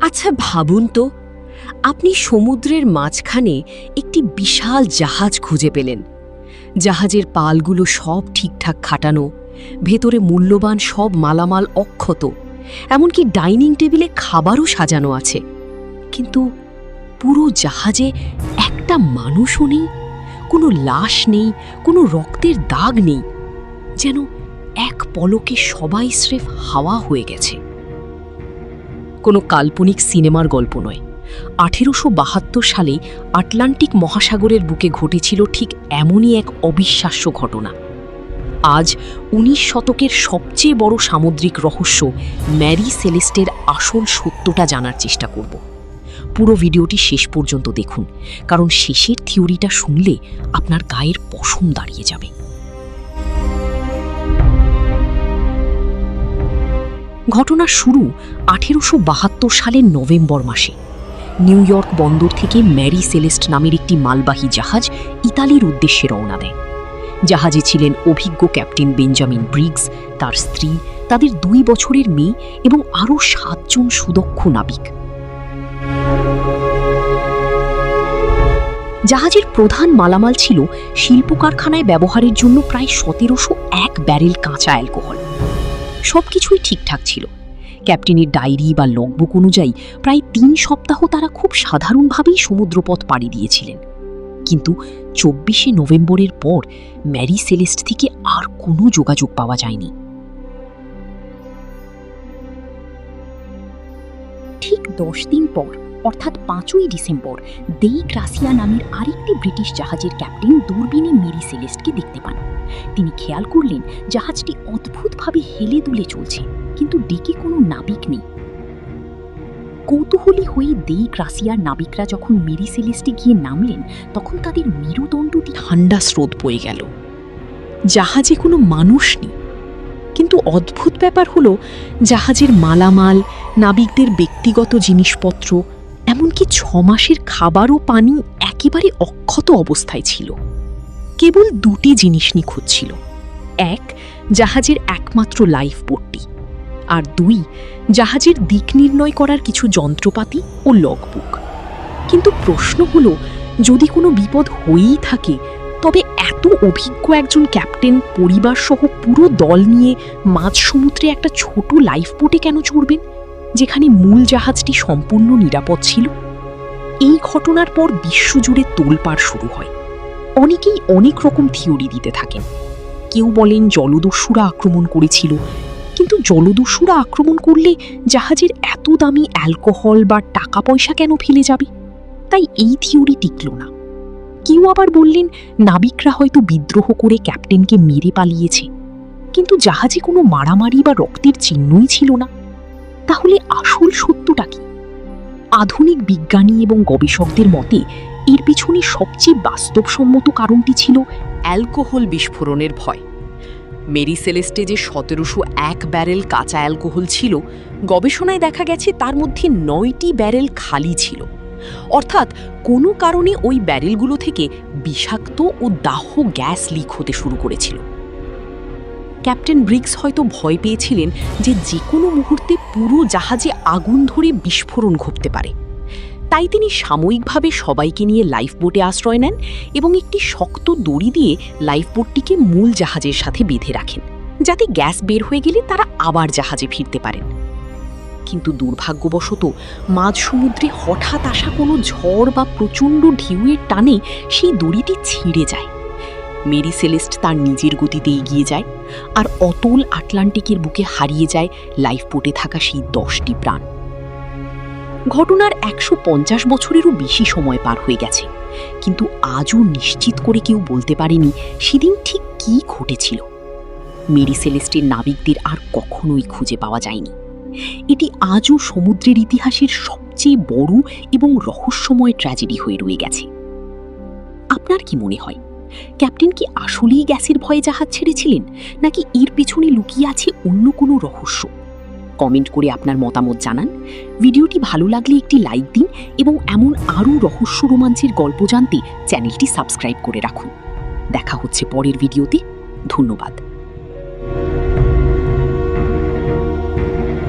আচ্ছা ভাবুন তো, আপনি সমুদ্রের মাঝখানে একটি বিশাল জাহাজ খুঁজে পেলেন। জাহাজের পালগুলো সব ঠিকঠাক খাটানো, ভেতরে মূল্যবান সব মালামাল অক্ষত, এমনকি ডাইনিং টেবিলে খাবারও সাজানো আছে। কিন্তু পুরো জাহাজে একটা মানুষও নেই, কোনো লাশ নেই, কোনো রক্তের দাগ নেই। যেন এক পলকে সবাই স্রেফ হাওয়া হয়ে গেছে। কোনো কাল্পনিক সিনেমার গল্প নয়। 1872 সালে আটলান্টিক মহাসাগরের বুকে ঘটেছিল ঠিক এমনই এক অবিশ্বাস্য ঘটনা। আজ 19 শতকের সবচেয়ে বড় সামুদ্রিক রহস্য ম্যারি সেলেস্টের আসল সত্যটা জানার চেষ্টা করব। পুরো ভিডিওটি শেষ পর্যন্ত দেখুন, কারণ শেষের থিওরিটা শুনলে আপনার গায়ের পশম দাঁড়িয়ে যাবে। ঘটনার শুরু 1872 সালের নভেম্বর মাসে। নিউ ইয়র্ক বন্দর থেকে ম্যারি সেলেস্ট নামের একটি মালবাহী জাহাজ ইতালির উদ্দেশ্যে রওনা দেয়। জাহাজে ছিলেন অভিজ্ঞ ক্যাপ্টেন বেঞ্জামিন ব্রিগস, তার স্ত্রী, তাদের 2 বছরের মেয়ে এবং আরও 7 জন সুদক্ষ নাবিক। জাহাজের প্রধান মালামাল ছিল শিল্প কারখানায় ব্যবহারের জন্য প্রায় 1701 ব্যারেল কাঁচা অ্যালকোহল। সবকিছুই ঠিকঠাক ছিল। ক্যাপ্টেনের ডায়েরি বা লগবুক অনুযায়ী প্রায় 3 সপ্তাহ তারা খুব সাধারণভাবেই সমুদ্রপথ পাড়ি দিয়েছিলেন। কিন্তু 24শে নভেম্বরের পর ম্যারি সেলেস্ট থেকে আর কোনো যোগাযোগ পাওয়া যায়নি। ঠিক 10 দিন পর, অর্থাৎ 5ই ডিসেম্বর, দেই গ্রাসিয়া নামের আরেকটি ব্রিটিশ জাহাজের ক্যাপ্টেন দূরবীনে মেরি সেলেস্টকে দেখতে পান। তিনি খেয়াল করলেন জাহাজটি অদ্ভুতভাবে হেলে দুলে চলছে, কিন্তু ডেকে কোনো নাবিক নেই। কৌতূহলী হয়ে দেই গ্রাসিয়ার নাবিকরা যখন মেরি সেলেস্টে গিয়ে নামলেন, তখন তাদের মেরুদণ্ডটি ঠান্ডা স্রোত বয়ে গেল। জাহাজে কোনো মানুষ নেই, কিন্তু অদ্ভুত ব্যাপার হলো জাহাজের মালামাল, নাবিকদের ব্যক্তিগত জিনিসপত্র, এমনকি 6 মাসের খাবার ও পানি একেবারে অক্ষত অবস্থায় ছিল। কেবল 2টি জিনিস নিখোঁজ ছিল। 1, জাহাজের একমাত্র লাইফ বোটটি, আর 2, জাহাজের দিক নির্ণয় করার কিছু যন্ত্রপাতি ও লগবুক। কিন্তু প্রশ্ন হলো, যদি কোনো বিপদ হয়েই থাকে, তবে এত অভিজ্ঞ একজন ক্যাপ্টেন পরিবার সহ পুরো দল নিয়ে মাঝ সমুদ্রে একটা ছোট লাইফ বোটে কেন চড়বেন, যেখানে মূল জাহাজটি সম্পূর্ণ নিরাপদ ছিল? এই ঘটনার পর বিশ্বজুড়ে তোলপাড় শুরু হয়। অনেকেই অনেক রকম থিওরি দিতে থাকেন। কেউ বলেন জলদস্যুরা আক্রমণ করেছিল, কিন্তু জলদস্যুরা আক্রমণ করলে জাহাজের এত দামি অ্যালকোহল বা টাকা পয়সা কেন ফেলে যাবে? তাই এই থিওরি টিকল না। কেউ আবার বললেন নাবিকরা হয়তো বিদ্রোহ করে ক্যাপ্টেনকে মেরে পালিয়েছে, কিন্তু জাহাজে কোনো মারামারি বা রক্তের চিহ্নই ছিল না। তাহলে আসল সত্যটা কি? আধুনিক বিজ্ঞানী এবং গবেষকদের মতে এর পিছনে সবচেয়ে বাস্তবসম্মত কারণটি ছিল অ্যালকোহল বিস্ফোরণের ভয়। মেরি সেলেস্টে যে 1701 ব্যারেল কাঁচা অ্যালকোহল ছিল, গবেষণায় দেখা গেছে তার মধ্যে 9টি ব্যারেল খালি ছিল। অর্থাৎ কোনো কারণে ওই ব্যারেলগুলো থেকে বিষাক্ত ও দাহ্য গ্যাস লিক হতে শুরু করেছিল। ক্যাপ্টেন ব্রিগস হয়তো ভয় পেয়েছিলেন যে কোনো মুহূর্তে পুরো জাহাজে আগুন ধরে বিস্ফোরণ ঘটতে পারে। তাই তিনি সাময়িকভাবে সবাইকে নিয়ে লাইফবোটে আশ্রয় নেন এবং একটি শক্ত দড়ি দিয়ে লাইফবোটটিকে মূল জাহাজের সাথে বেঁধে রাখেন, যাতে গ্যাস বের হয়ে গেলে তারা আবার জাহাজে ফিরতে পারেন। কিন্তু দুর্ভাগ্যবশত মাঝ সমুদ্রে হঠাৎ আসা কোনো ঝড় বা প্রচণ্ড ঢেউয়ের টানে সেই দড়িটি ছিঁড়ে যায়। মেরি সেলেস্ট তার নিজের গতিতে এগিয়ে যায়, আর অতল আটলান্টিকের বুকে হারিয়ে যায় লাইফবোটে থাকা সেই 10টি প্রাণ। ঘটনার 150 বছরেরও বেশি সময় পার হয়ে গেছে, কিন্তু আজও নিশ্চিত করে কেউ বলতে পারেনি সেদিন ঠিক কী ঘটেছিল। মেরি সেলেস্টের নাবিকদের আর কখনোই খুঁজে পাওয়া যায়নি। এটি আজও সমুদ্রের ইতিহাসের সবচেয়ে বড় এবং রহস্যময় ট্র্যাজেডি হয়ে রয়ে গেছে। আপনার কি মনে হয়, ক্যাপ্টেন কি আসলেই গ্যাসের ভয়ে জাহাজ ছেড়েছিলেন, নাকি এর পেছনে লুকিয়ে আছে অন্য কোনো রহস্য? কমেন্ট করে আপনার মতামত জানান। ভিডিওটি ভালো লাগলে একটি লাইক দিন এবং এমন আরও রহস্য রোমাঞ্চের গল্প জানতে চ্যানেলটি সাবস্ক্রাইব করে রাখুন। দেখা হচ্ছে পরের ভিডিওতে। ধন্যবাদ।